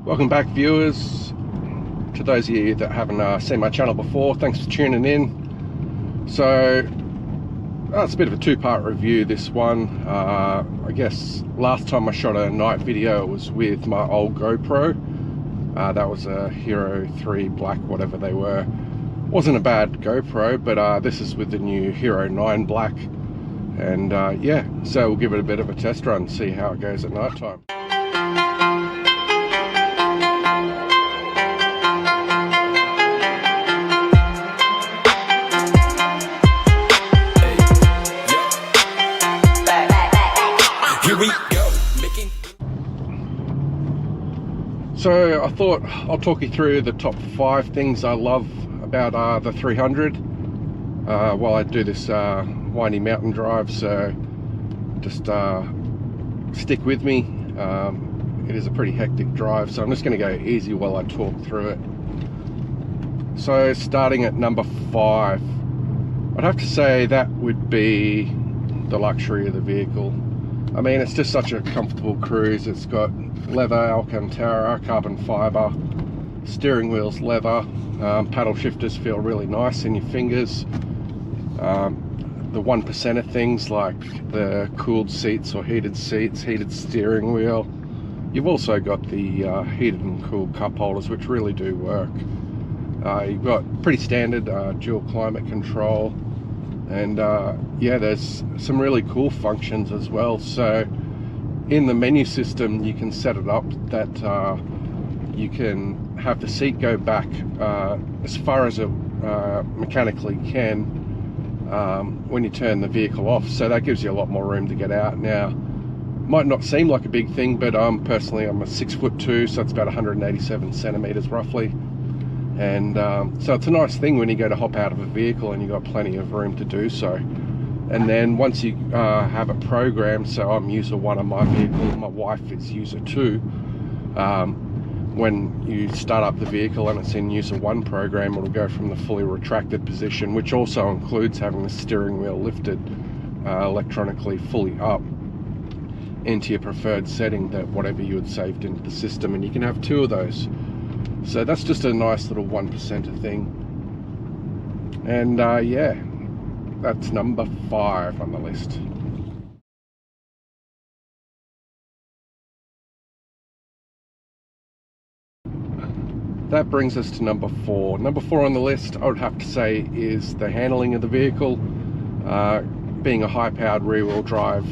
Welcome back, viewers. To those of you that haven't seen my channel before, thanks for tuning in. So it's a bit of a two-part review, this one. I guess last time I shot a night video was with my old GoPro. That was a Hero 3 Black, whatever they were. Wasn't a bad GoPro, but this is with the new Hero 9 Black. And yeah, so we'll give it a bit of a test run, see how it goes at night time. So I thought I'll talk you through the top 5 things I love about the 300 while I do this windy mountain drive, so just stick with me. It is a pretty hectic drive, so I'm just going to go easy while I talk through it. So starting at number 5, I'd have to say that would be the luxury of the vehicle. I mean, it's just such a comfortable cruise. It's got leather Alcantara, carbon fiber, steering wheel's leather, paddle shifters feel really nice in your fingers. The 1% of things like the cooled seats or heated seats, heated steering wheel. You've also got the heated and cooled cup holders, which really do work. You've got pretty standard dual climate control. And yeah, there's some really cool functions as well. So in the menu system, you can set it up that you can have the seat go back as far as it mechanically can when you turn the vehicle off. So that gives you a lot more room to get out. Now, might not seem like a big thing, but personally, I'm a 6'2", so it's about 187 centimeters roughly. And so it's a nice thing when you go to hop out of a vehicle and you've got plenty of room to do so. And then once you have it programmed, so I'm user 1 on my vehicle, my wife is user 2. When you start up the vehicle and it's in user 1 program, it'll go from the fully retracted position, which also includes having the steering wheel lifted electronically fully up, into your preferred setting, that whatever you had saved into the system, and you can have 2 of those. So that's just a nice little 1%er thing. And yeah, that's number 5 on the list. That brings us to number 4. Number 4 on the list, I would have to say, is the handling of the vehicle. Being a high-powered rear-wheel drive,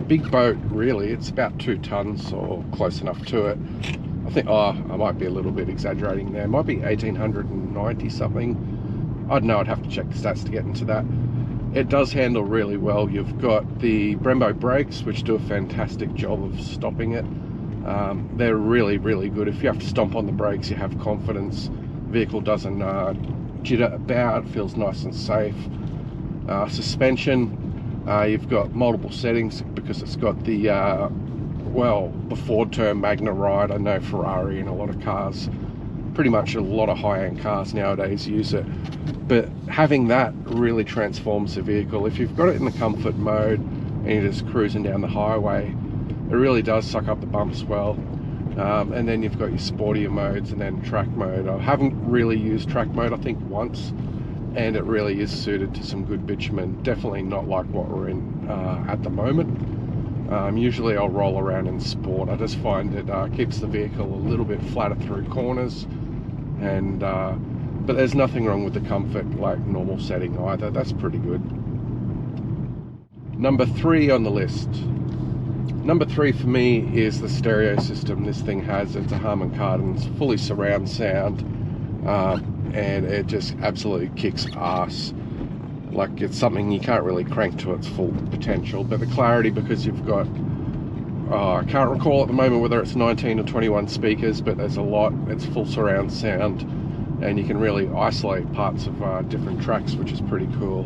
big boat really, it's about 2 tons or close enough to it. I think, I might be a little bit exaggerating there. It might be 1890 something. I don't know, I'd have to check the stats to get into that. It does handle really well. You've got the Brembo brakes, which do a fantastic job of stopping it. They're really, really good. If you have to stomp on the brakes, you have confidence. The vehicle doesn't jitter about, it feels nice and safe. Suspension, you've got multiple settings because it's got the well, the Ford term Magna Ride. I know Ferrari and a lot of cars, pretty much a lot of high-end cars nowadays use it. But having that really transforms the vehicle. If you've got it in the comfort mode and you're just cruising down the highway, it really does suck up the bumps well. And then you've got your sportier modes and then track mode. I haven't really used track mode, I think once, and it really is suited to some good bitumen. Definitely not like what we're in at the moment. Usually I'll roll around in sport. I just find it keeps the vehicle a little bit flatter through corners, and but there's nothing wrong with the comfort like normal setting either. That's pretty good. Number 3 on the list. Number 3 for me is the stereo system this thing has. It's a Harman Kardon's fully surround sound, and it just absolutely kicks ass. Like, it's something you can't really crank to its full potential, but the clarity, because you've got, I can't recall at the moment whether it's 19 or 21 speakers, but there's a lot. It's full surround sound, and you can really isolate parts of different tracks, which is pretty cool.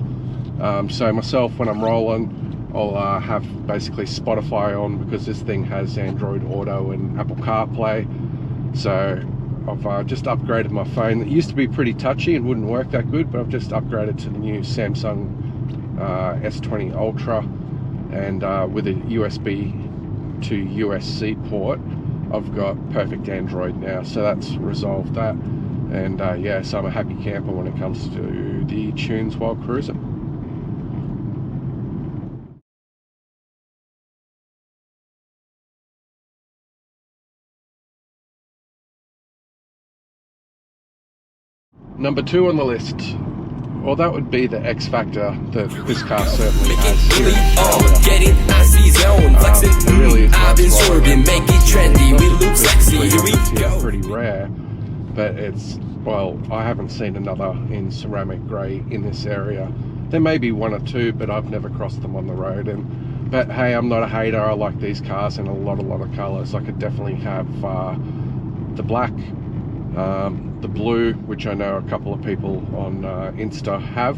So myself, when I'm rolling, I'll have basically Spotify on, because this thing has Android Auto and Apple CarPlay. So I've just upgraded my phone. It used to be pretty touchy and wouldn't work that good, but I've just upgraded to the new Samsung S20 Ultra, and with a USB to USB-C port, I've got perfect Android now, so that's resolved that. And yeah, so I'm a happy camper when it comes to the tunes while cruising. Number 2 on the list, well, that would be the X factor that this car certainly has here in Australia. It really is nice riding. Make it trendy, we look sexy, here we go. Pretty rare, but it's, well, I haven't seen another in ceramic grey in this area. There may be 1 or 2, but I've never crossed them on the road. But hey, I'm not a hater. I like these cars in a lot of colours. I could definitely have the black, the blue, which I know a couple of people on Insta have,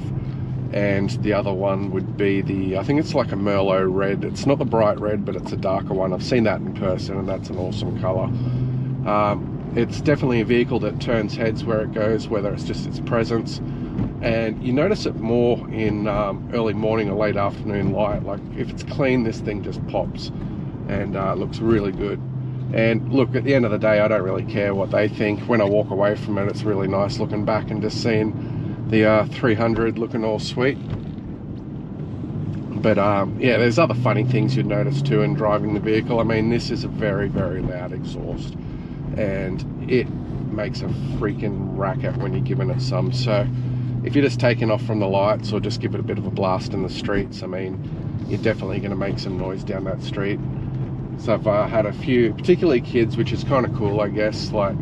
and the other one would be the, I think it's like a Merlot red. It's not the bright red, but it's a darker one. I've seen that in person, and that's an awesome colour. It's definitely a vehicle that turns heads where it goes, whether it's just its presence, and you notice it more in early morning or late afternoon light. Like if it's clean, this thing just pops and looks really good. And look, at the end of the day, I don't really care what they think. When I walk away from it, it's really nice looking back and just seeing the 300 looking all sweet. But yeah, there's other funny things you'd notice too in driving the vehicle. I mean, this is a very, very loud exhaust, and it makes a freaking racket when you're giving it some. So if you're just taking off from the lights or just give it a bit of a blast in the streets, I mean, you're definitely going to make some noise down that street. So I've had a few, particularly kids, which is kind of cool, I guess. Like,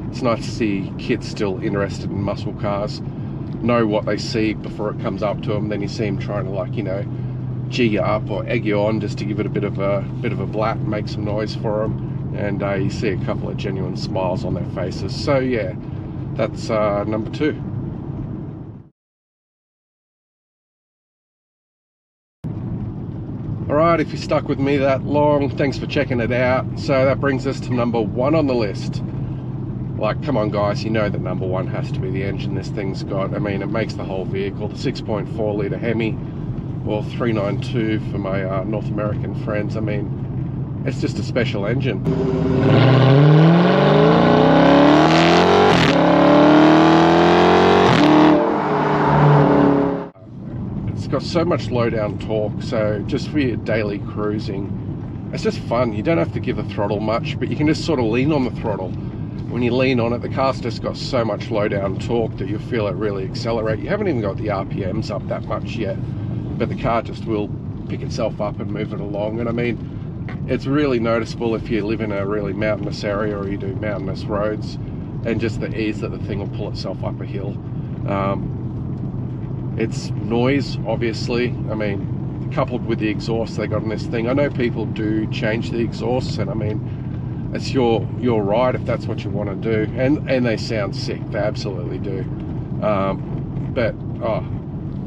it's nice to see kids still interested in muscle cars, know what they see before it comes up to them. Then you see them trying to, like, you know, G you up or egg you on just to give it a bit of a blat and make some noise for them. And you see a couple of genuine smiles on their faces. So yeah, that's number 2. Alright, if you stuck with me that long, thanks for checking it out. So that brings us to number 1 on the list. Like, come on guys, you know that number 1 has to be the engine this thing's got. I mean, it makes the whole vehicle. The 6.4 litre Hemi, or 392 for my North American friends. I mean, it's just a special engine. Got so much low down torque, so just for your daily cruising, it's just fun. You don't have to give the throttle much, but you can just sort of lean on the throttle. When you lean on it, the car's just got so much low down torque that you feel it really accelerate. You haven't even got the RPMs up that much yet, but the car just will pick itself up and move it along. And I mean, it's really noticeable if you live in a really mountainous area or you do mountainous roads, and just the ease that the thing will pull itself up a hill. It's noise, obviously. I mean, coupled with the exhaust they got on this thing. I know people do change the exhausts, and I mean, it's your ride if that's what you want to do. And they sound sick, they absolutely do. But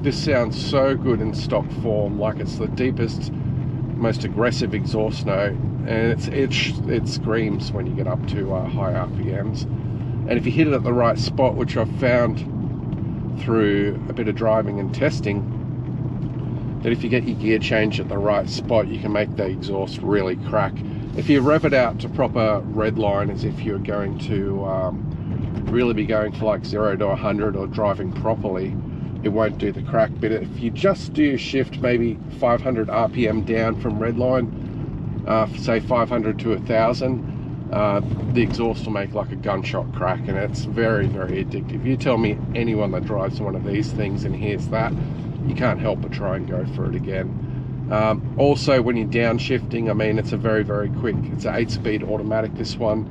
this sounds so good in stock form. Like, it's the deepest, most aggressive exhaust note, and it screams when you get up to high RPMs. And if you hit it at the right spot, which I've found through a bit of driving and testing, that if you get your gear change at the right spot, you can make the exhaust really crack. If you rev it out to proper red line, as if you're going to really be going for like 0 to 100 or driving properly, it won't do the crack. But if you just do shift maybe 500 RPM down from red line, say 500 to 1000, the exhaust will make like a gunshot crack, and it's very, very addictive. You tell me anyone that drives one of these things and hears that, you can't help but try and go for it again. Also, when you're downshifting, I mean, it's a very, very quick, it's an 8-speed automatic, this one,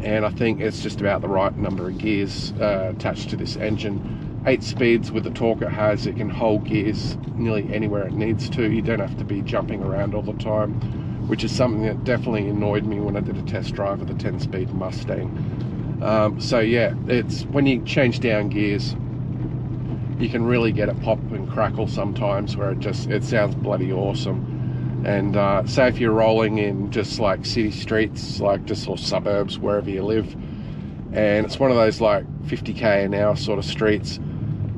and I think it's just about the right number of gears attached to this engine. 8 speeds with the torque it has, it can hold gears nearly anywhere it needs to. You don't have to be jumping around all the time, which is something that definitely annoyed me when I did a test drive of the 10-speed Mustang. So yeah, it's when you change down gears, you can really get it pop and crackle sometimes, where it sounds bloody awesome. And say if you're rolling in just like city streets, like just or suburbs, wherever you live, and it's one of those like 50k an hour sort of streets,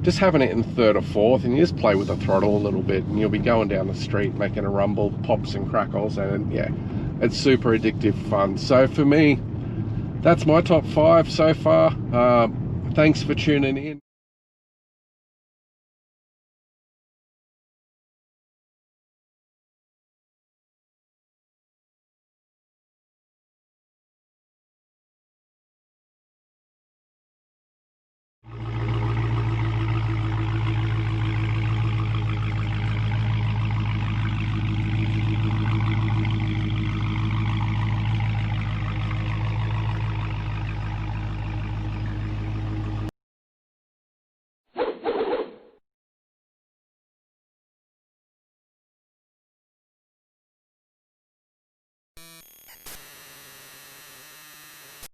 just having it in 3rd or 4th, and you just play with the throttle a little bit, and you'll be going down the street making a rumble, pops and crackles, and yeah, It's super addictive fun. So for me, that's my top 5 so far. Thanks for tuning in.